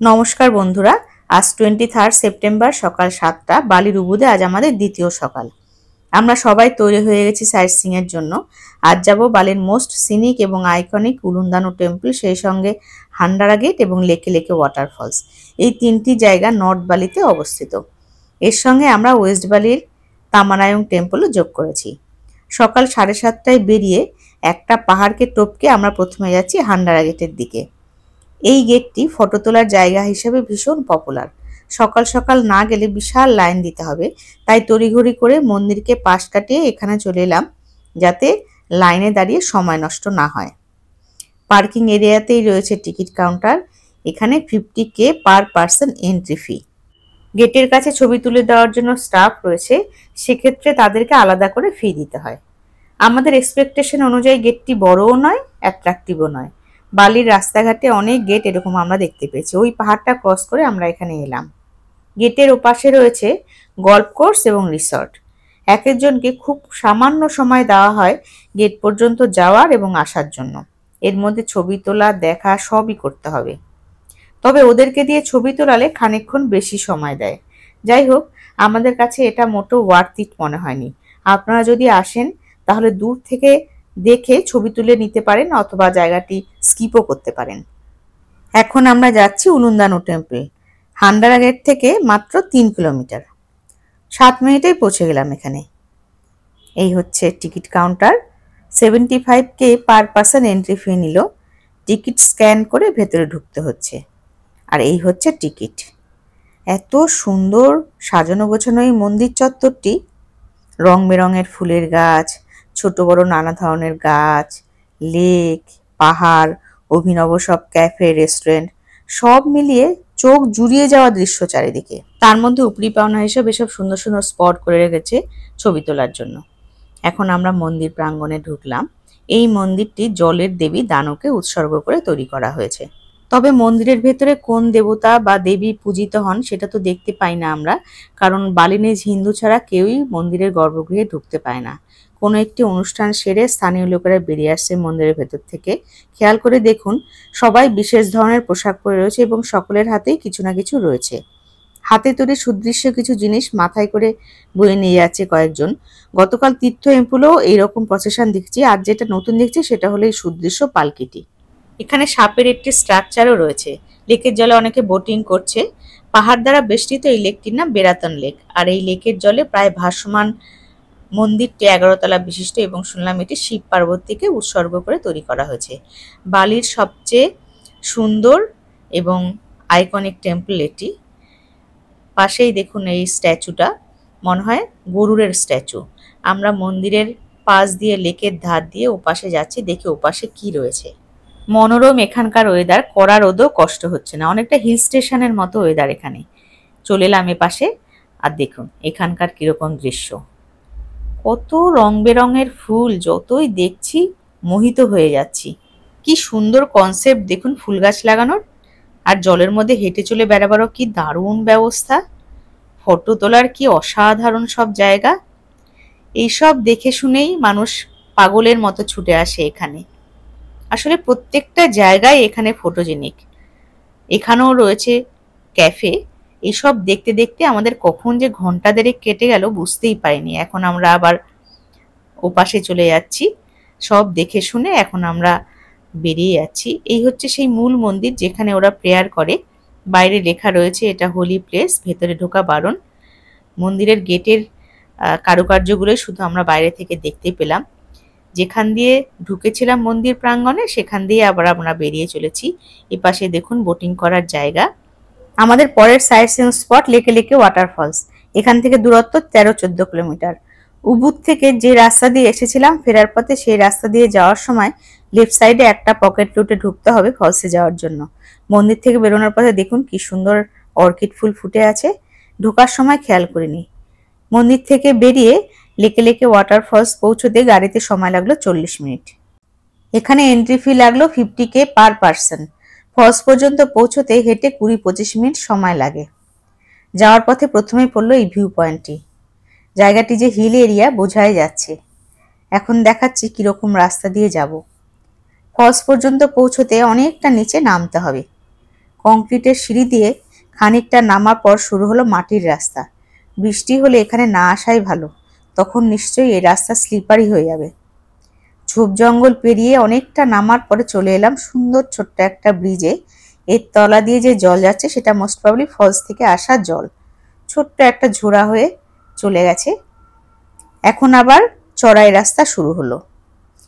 নমস্কার বন্ধুরা, আজ 23 সেপ্টেম্বর সকাল 7টা। বালির উবুদে আজ আমাদের দ্বিতীয় সকাল। আমরা সবাই তৈরি হয়ে গেছি সাইট সিইং এর জন্য। আজ যাব বালির মোস্ট সিনিক এবং আইকনিক উলুন্দানু টেম্পল, সেই সঙ্গে হান্ডারা গেট এবং লেকে লেকে ওয়াটারফলস। এই তিনটি জায়গা নর্থ বালিতে অবস্থিত। এর সঙ্গে আমরা ওয়েস্ট বালির তামানায়ং টেম্পলও যোগ করেছি। সকাল 7:30টায় বেরিয়ে একটা পাহাড়কে টপকে আমরা প্রথমে যাচ্ছি হান্ডারা গেটের দিকে। এই গেটটি ফটো তোলার জায়গা হিসেবে ভীষণ পপুলার। সকাল সকাল না গেলে বিশাল লাইন দিতে হবে, তাই তড়িঘড়ি করে মন্দিরকে পাশ কাটিয়ে এখানে চলে এলাম, যাতে লাইনে দাঁড়িয়ে সময় নষ্ট না হয়। পার্কিং এরিয়াতেই রয়েছে টিকিট কাউন্টার। এখানে 50K পার পার্সন এন্ট্রি ফি। গেটের কাছে ছবি তুলে দেওয়ার জন্য স্টাফ রয়েছে, সেক্ষেত্রে তাদেরকে আলাদা করে ফি দিতে হয়। আমাদের এক্সপেকটেশন অনুযায়ী গেটটি বড়ও নয়, অ্যাট্রাকটিভও নয়। বালির রাস্তাঘাটে অনেক গেট এরকম আমরা দেখতে পেয়েছি। ওই পাহাড়টা ক্রস করে আমরা এখানে এলাম। গেটের ওপাশে রয়েছে গল্ফ কোর্স এবং রিসর্ট। এক একজনকে খুব সামান্য সময় দেওয়া হয় গেট পর্যন্ত যাওয়ার এবং আসার জন্য। এর মধ্যে ছবি তোলা, দেখা সবই করতে হবে। তবে ওদেরকে দিয়ে ছবি তোলালে খানিকক্ষণ বেশি সময় দেয়। যাই হোক, আমাদের কাছে এটা মোটেও ওয়ার্থ ইট মনে হয়নি। আপনারা যদি আসেন তাহলে দূর থেকে দেখে ছবি তুলে নিতে পারেন, অথবা জায়গাটি স্কিপও করতে পারেন। এখন আমরা যাচ্ছি উলুন্দানু টেম্পল। হান্ডারা গেট থেকে মাত্র 3 কিলোমিটার। 7 মিনিটেই পৌঁছে গেলাম এখানে। এই হচ্ছে ticket counter. 75K per person entry fee নিল। টিকিট স্ক্যান করে ভেতরে ঢুকতে হচ্ছে। আর এই হচ্ছে টিকিট। এত সুন্দর সাজানো গোছানো এই মন্দির চত্বরটি। রং বেরঙের ফুলের গাছ, ছোট বড় নানা ধরনের গাছ, লেক, পাহাড়, অভিনব সব ক্যাফে, রেস্টুরেন্ট, সব মিলিয়ে চোখ জুড়িয়ে যাওয়া দৃশ্য চারিদিকে। তার মধ্যে উপরি পাওনা হিসেবে সব সুন্দর সুন্দর স্পট করে রেখেছে ছবি তোলার জন্য। এখন আমরা মন্দির প্রাঙ্গণে ঢুকলাম। এই মন্দিরটি জলের দেবী দানুকে উৎসর্গ করে তৈরি করা হয়েছে। তবে মন্দিরের ভেতরে কোন দেবতা বা দেবী পূজিত হন সেটা তো দেখতে পাই না আমরা, কারণ বালিনিজ হিন্দু ছাড়া কেউই মন্দিরের গর্ভগৃহে ঢুকতে পায় না। কোনো একটি অনুষ্ঠান সেরে স্থানীয় লোকেরা বেরিয়ে আসছে মন্দিরের ভেতর থেকে। খেয়াল করে দেখুন, সবাই বিশেষ ধরনের পোশাক পরে রয়েছে এবং সকলের হাতেই কিছু না কিছু রয়েছে। হাতে তৈরি সুদৃশ্য কিছু জিনিস মাথায় করে বয়ে নিয়ে যাচ্ছে কয়েকজন। গতকাল তীর্থ এম্পুলেও এইরকম প্রসেশন দেখছি। আর যেটা নতুন দেখছি সেটা হলো এই সুদৃশ্য পালকিটি। এখানে সাপের একটি স্ট্রাকচারও রয়েছে। লেকের জলে অনেকে বোটিং করছে। পাহাড় দ্বারা বেষ্টিত এই লেকটির নাম বেরাতন লেক। আর এই লেকের জলে প্রায় ভাসমান মন্দিরটি 11 তলা বিশিষ্ট এবং শুনলাম এটি শিব পার্বতীকে উৎসর্গ করে তৈরি করা হয়েছে। বালির সবচেয়ে সুন্দর এবং আইকনিক টেম্পল এটি। পাশেই দেখুন এই স্ট্যাচুটা, মনে হয় গরুরের স্ট্যাচু। আমরা মন্দিরের পাশ দিয়ে লেকের ধার দিয়ে ওপাশে যাচ্ছি, দেখি ওপাশে কি রয়েছে। মনোরম এখানকার ওয়েদার, কড়া রোদও কষ্ট হচ্ছে না। অনেকটা হিল স্টেশনের মতো ওয়েদার এখানে। চলে এলাম এ পাশে। আর দেখুন এখানকার কিরকম দৃশ্য। কত রং বেরঙের ফুল, যতই দেখছি মোহিত হয়ে যাচ্ছি। কি সুন্দর কনসেপ্ট দেখুন ফুল গাছ লাগানোর। আর জলের মধ্যে হেঁটে চলে বেড়াবারও কি দারুণ ব্যবস্থা। ফটো তোলার কি অসাধারণ সব জায়গা। এইসব দেখে শুনেই মানুষ পাগলের মতো ছুটে আসে এখানে। আসলে প্রত্যেকটা জায়গায় এখানে ফটোজেনিক। এখানেও রয়েছে ক্যাফে। এইসব দেখতে দেখতে আমাদের কখন যে ঘন্টা দেড়েক কেটে গেল বুঝতেই পারিনি। এখন আমরা আবার ওপাশে চলে যাচ্ছি। সব দেখে শুনে এখন আমরা বেরিয়ে যাচ্ছি। এই হচ্ছে সেই মূল মন্দির যেখানে ওরা প্রেয়ার করে। বাইরে লেখা রয়েছে এটা হোলি প্লেস, ভেতরে ঢোকা বারণ। মন্দিরের গেটের কারুকার্যগুলোই শুধু আমরা বাইরে থেকে দেখতে পেলাম। যেখান দিয়ে ঢুকেছিলাম মন্দির প্রাঙ্গণে সেখান দিয়ে আবার আমরা বেরিয়ে চলেছি। এপাশে দেখুন বোটিং করার জায়গা। আমাদের পরের সাইট সিইং স্পট লেকে লেকে ওয়াটারফলস। এখান থেকে দূরত্ব 13-14 কিলোমিটার। উবুদ থেকে যে রাস্তা দিয়ে এসেছিলাম ফেরার পথে সেই রাস্তা দিয়ে যাওয়ার সময় লেফট সাইডে একটা পকেট রুটে ঢুকতে হবে ফলসে যাওয়ার জন্য। মন্দির থেকে বেরোনোর পথে দেখুন কি সুন্দর অর্কিড ফুল ফুটে আছে। ঢোকার সময় খেয়াল করিনি। মন্দির থেকে বেরিয়ে লেকে লেকে ওয়াটারফলস পৌঁছতে গাড়িতে সময় লাগলো 40 মিনিট। এখানে এন্ট্রি ফি লাগলো 50K পার পার্সন। ফলস পর্যন্ত পৌঁছতে হেঁটে 20-25 মিনিট সময় লাগে। যাওয়ার পথে প্রথমেই পড়লো এই ভিউ পয়েন্টটি। জায়গাটি যে হিল এরিয়া বোঝাই যাচ্ছে। এখন দেখাচ্ছি কিরকম রাস্তা দিয়ে যাব। ফলস পর্যন্ত পৌঁছতে অনেকটা নিচে নামতে হবে। কংক্রিটের সিঁড়ি দিয়ে খানিকটা নামার পর শুরু হলো মাটির রাস্তা। বৃষ্টি হলে এখানে না আসাই ভালো, তখন নিশ্চয়ই এই রাস্তা স্লিপারি হয়ে যাবে। ঝোপ জঙ্গল পেরিয়ে অনেকটা নামার পরে চলে এলাম সুন্দর ছোট্ট একটা ব্রিজে। এর তলা দিয়ে যে জল যাচ্ছে সেটা মোস্ট প্রবাবলি ফলস থেকে আসা জল, ছোট্ট একটা ঝোড়া হয়ে চলে গেছে। এখন আবার চড়াই রাস্তা শুরু হলো।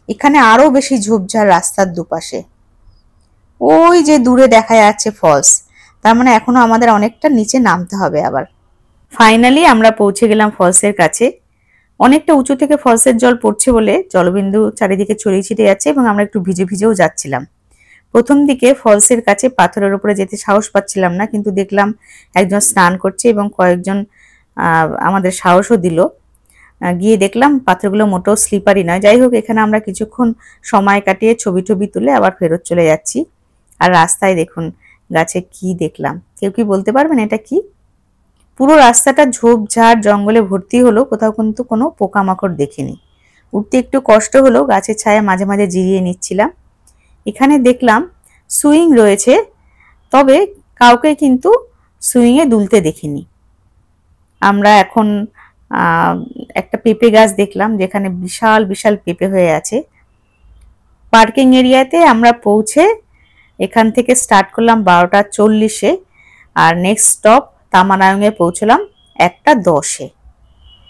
এখানে আরো বেশি ঝোপঝাড় রাস্তার দুপাশে। ওই যে দূরে দেখা যাচ্ছে ফলস, তার মানে এখনো আমাদের অনেকটা নিচে নামতে হবে আবার। ফাইনালি আমরা পৌঁছে গেলাম ফলসের কাছে। অনেকটা উঁচু থেকে ফলসের জল পড়ছে বলে জলবিন্দু চারিদিকে ছড়িয়ে ছিটে যাচ্ছে এবং আমরা একটু ভিজে ভিজেও যাচ্ছিলাম। প্রথম দিকে ফলসের কাছে পাথরের উপরে যেতে সাহস পাচ্ছিলাম না, কিন্তু দেখলাম একজন স্নান করছে এবং কয়েকজন আমাদের সাহসও দিল। গিয়ে দেখলাম পাথরগুলো মোটেও স্লিপারি নয়। যাই হোক, এখানে আমরা কিছুক্ষণ সময় কাটিয়ে ছবি টবি তুলে আবার ফেরত চলে যাচ্ছি। আর রাস্তায় দেখুন গাছে কি দেখলাম, কেউ কি বলতে পারবেন এটা কি? পুরো রাস্তাটা ঝোপঝাড় জঙ্গলে ভর্তি হলো, কোথাও কিন্তু কোনো পোকামাকড় দেখিনি। উঠতে একটু কষ্ট হলো, গাছের ছায়া মাঝে মাঝে জিরিয়ে নিচ্ছিলাম। এখানে দেখলাম সুইং রয়েছে, তবে কাউকে কিন্তু সুইংয়ে দুলতে দেখিনি। আমরা এখন একটা পেঁপে গাছ দেখলাম যেখানে বিশাল বিশাল পেঁপে হয়ে আছে। পার্কিং এরিয়াতে আমরা পৌঁছে এখান থেকে স্টার্ট করলাম 12:40-এ, আর নেক্সট স্টপ তামানায়ংয়ে পৌঁছলাম 1:10-এ।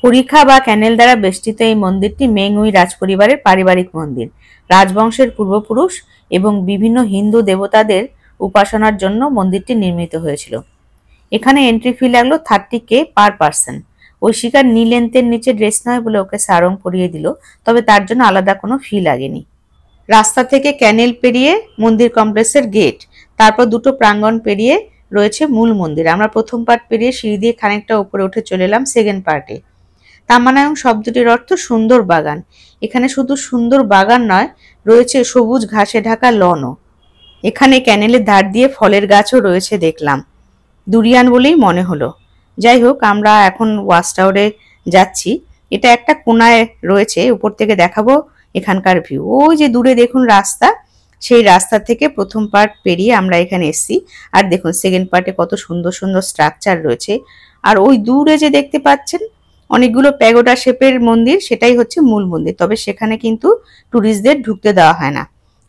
পরীক্ষা বা ক্যানেল দ্বারা বেষ্টিত এই মন্দিরটি মেংউই রাজপরিবারের পারিবারিক মন্দির। রাজবংশের পূর্বপুরুষ এবং বিভিন্ন হিন্দু দেবতাদের উপাসনার জন্য মন্দিরটি নির্মিত হয়েছিল। এখানে এন্ট্রি ফি লাগলো 30K পার পার্সন। ঐশিকার নীলেন্তের নিচে ড্রেস নয় বলে ওকে সারং পরিয়ে দিল, তবে তার জন্য আলাদা কোনো ফি লাগেনি। রাস্তা থেকে ক্যানেল পেরিয়ে মন্দির কমপ্লেক্সের গেট, তারপর দুটো প্রাঙ্গণ পেরিয়ে রয়েছে মূল মন্দির। আমরা প্রথম পার্ট পেরিয়ে সিঁড়ি দিয়ে খানিকটা উপরে উঠে চলে এলাম সেকেন্ড পার্টে। তামানায়ং শব্দটির অর্থ সুন্দর বাগান। এখানে শুধু সুন্দর বাগান নয়, রয়েছে সবুজ ঘাসে ঢাকা লনও। এখানে ক্যানেলের ধার দিয়ে ফলের গাছও রয়েছে দেখলাম, দুরিয়ান বলেই মনে হলো। যাই হোক, আমরা এখন ওয়াচ টাওয়ারে যাচ্ছি। এটা একটা কোনায় রয়েছে, উপর থেকে দেখাবো এখানকার ভিউ। ওই যে দূরে দেখুন রাস্তা, সেই রাস্তা থেকে প্রথম পার্ট পেরিয়ে আমরা এখানে এসেছি। আর দেখুন সেকেন্ড পার্টে কত সুন্দর সুন্দর স্ট্রাকচার রয়েছে। আর ওই দূরে যে দেখতে পাচ্ছেন অনেকগুলো প্যাগোডা শেপের মন্দির, সেটাই হচ্ছে মূল মন্দির, তবে সেখানে কিন্তু ট্যুরিস্টদের ঢুকতে দেওয়া হয় না।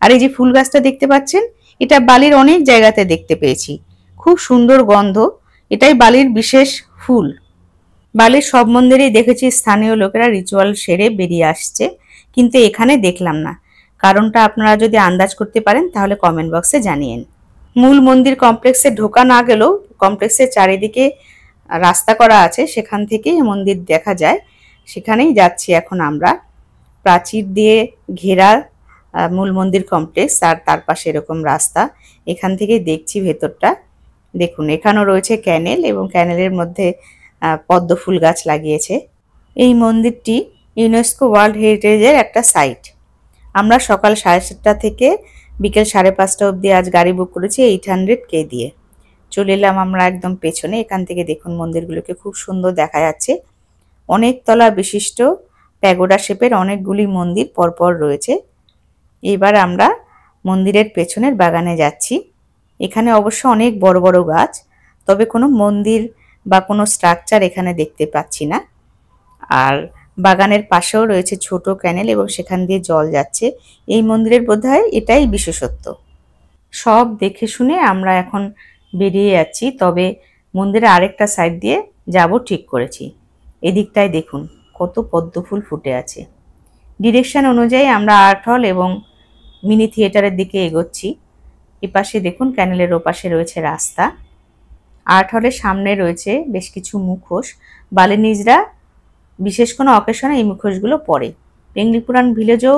আর এই যে ফুল গাছটা দেখতে পাচ্ছেন, এটা বালির অনেক জায়গাতে দেখতে পেয়েছি, খুব সুন্দর গন্ধ। এটাই বালির বিশেষ ফুল। বালির সব মন্দিরেই দেখেছি স্থানীয় লোকেরা রিচুয়াল সেরে বেরিয়ে আসছে, কিন্তু এখানে দেখলাম না। কারণটা আপনারা যদি আন্দাজ করতে পারেন তাহলে কমেন্ট বক্সে জানিয়েন। মূল মন্দির কমপ্লেক্সে ঢোকা না গেলেও কমপ্লেক্সের চারিদিকে রাস্তা করা আছে, সেখান থেকেই মন্দির দেখা যায়। সেখানেই যাচ্ছি এখন আমরা। প্রাচীর দিয়ে ঘেরা মূল মন্দির কমপ্লেক্স, আর তার পাশে এরকম রাস্তা। এখান থেকেই দেখছি ভেতরটা। দেখুন এখানেও রয়েছে ক্যানেল এবং ক্যানেলের মধ্যে পদ্ম ফুল গাছ লাগিয়েছে। এই মন্দিরটি ইউনেস্কো ওয়ার্ল্ড হেরিটেজের একটা সাইট। আমরা সকাল 7:30 থেকে বিকেল 5:30 অবধি আজ গাড়ি বুক করেছি 800K দিয়ে। চলে এলাম আমরা একদম পেছনে। এখান থেকে দেখুন মন্দিরগুলোকে খুব সুন্দর দেখা যাচ্ছে। অনেক তলা বিশিষ্ট প্যাগোডা শেপের অনেকগুলি মন্দির পরপর রয়েছে। এবার আমরা মন্দিরের পেছনের বাগানে যাচ্ছি। এখানে অবশ্য অনেক বড় বড় গাছ, তবে কোনো মন্দির বা কোনো স্ট্রাকচার এখানে দেখতে পাচ্ছি না। আর বাগানের পাশেও রয়েছে ছোট ক্যানেল এবং সেখান দিয়ে জল যাচ্ছে। এই মন্দিরের বোধহয় এটাই বিশেষত্ব। সব দেখে শুনে আমরা এখন বেরিয়ে যাচ্ছি, তবে মন্দিরের আরেকটা সাইড দিয়ে যাব ঠিক করেছি। এদিকটায় দেখুন কত পদ্ম ফুল ফুটে আছে। ডিরেকশন অনুযায়ী আমরা আর্ট হল এবং মিনি থিয়েটারের দিকে এগোচ্ছি। এপাশে দেখুন ক্যানেলের ওপাশে রয়েছে রাস্তা। আর্ট হলের সামনে রয়েছে বেশ কিছু মুখোশ। বালিনিজরা বিশেষ কোনো অকেশনে এই মুখোশগুলো পরে। পেংলিপুরান ভিলেজেও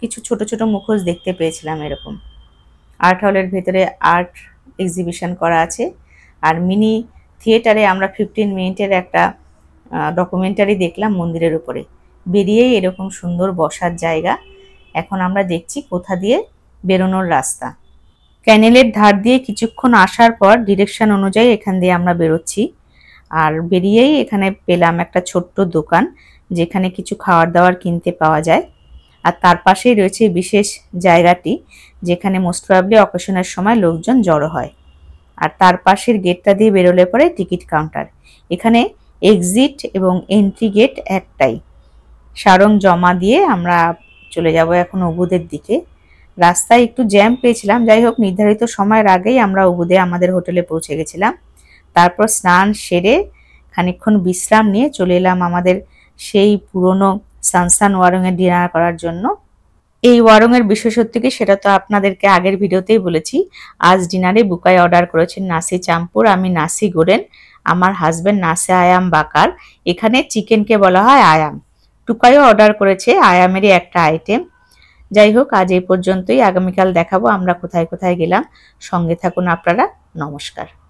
কিছু ছোট ছোট মুখোশ দেখতে পেয়েছিলাম এরকম। আর্ট হলের ভেতরে আর্ট এক্সিবিশন করা আছে। আর মিনি থিয়েটারে আমরা 15 মিনিটের একটা ডকুমেন্টারি দেখলাম মন্দিরের উপরে। বেরিয়েই এরকম সুন্দর বসার জায়গা। এখন আমরা দেখছি কোথা দিয়ে বেরোনোর রাস্তা। ক্যানেলের ধার দিয়ে কিছুক্ষণ আসার পর ডিরেকশন অনুযায়ী এখান দিয়ে আমরা বেরোচ্ছি। আর বেরিয়েই এখানে পেলাম একটা ছোট্ট দোকান, যেখানে কিছু খাবার দাবার কিনতে পাওয়া যায়। আর তার পাশেই রয়েছে বিশেষ জায়গাটি, যেখানে মোস্ট প্রবাবলি অকেশনের সময় লোকজন জড়ো হয়। আর তার পাশের গেটটা দিয়ে বেরোলে পরে টিকিট কাউন্টার। এখানে এক্সিট এবং এন্ট্রি গেট একটাই। সারং জমা দিয়ে আমরা চলে যাব এখন উবুদের দিকে। রাস্তায় একটু জ্যাম পেয়েছিলাম, যাই হোক নির্ধারিত সময়ের আগেই আমরা উবুদে আমাদের হোটেলে পৌঁছে গেছিলাম। তারপর স্নান সেরে খানিকক্ষণ বিশ্রাম নিয়ে চলে এলাম আমাদের সেই পুরনো সানসান ওয়ারংয়ে ডিনার করার জন্য। এই ওয়ারংয়ের বিশেষত্ব কি সেটা তো আপনাদেরকে আগের ভিডিওতেই বলেছি। আজ ডিনারে বুকাই অর্ডার করেছেন নাসি চাম্পুর, আমি নাসি গোরেন, আমার হাজবেন্ড নাসে আয়াম বাকার। এখানে চিকেনকে বলা হয় আয়াম। টুকাইও অর্ডার করেছে আয়ামেরই একটা আইটেম। যাই হোক আজ এই পর্যন্তই, আগামীকাল দেখাবো আমরা কোথায় কোথায় গেলাম। সঙ্গে থাকুন আপনারা। নমস্কার।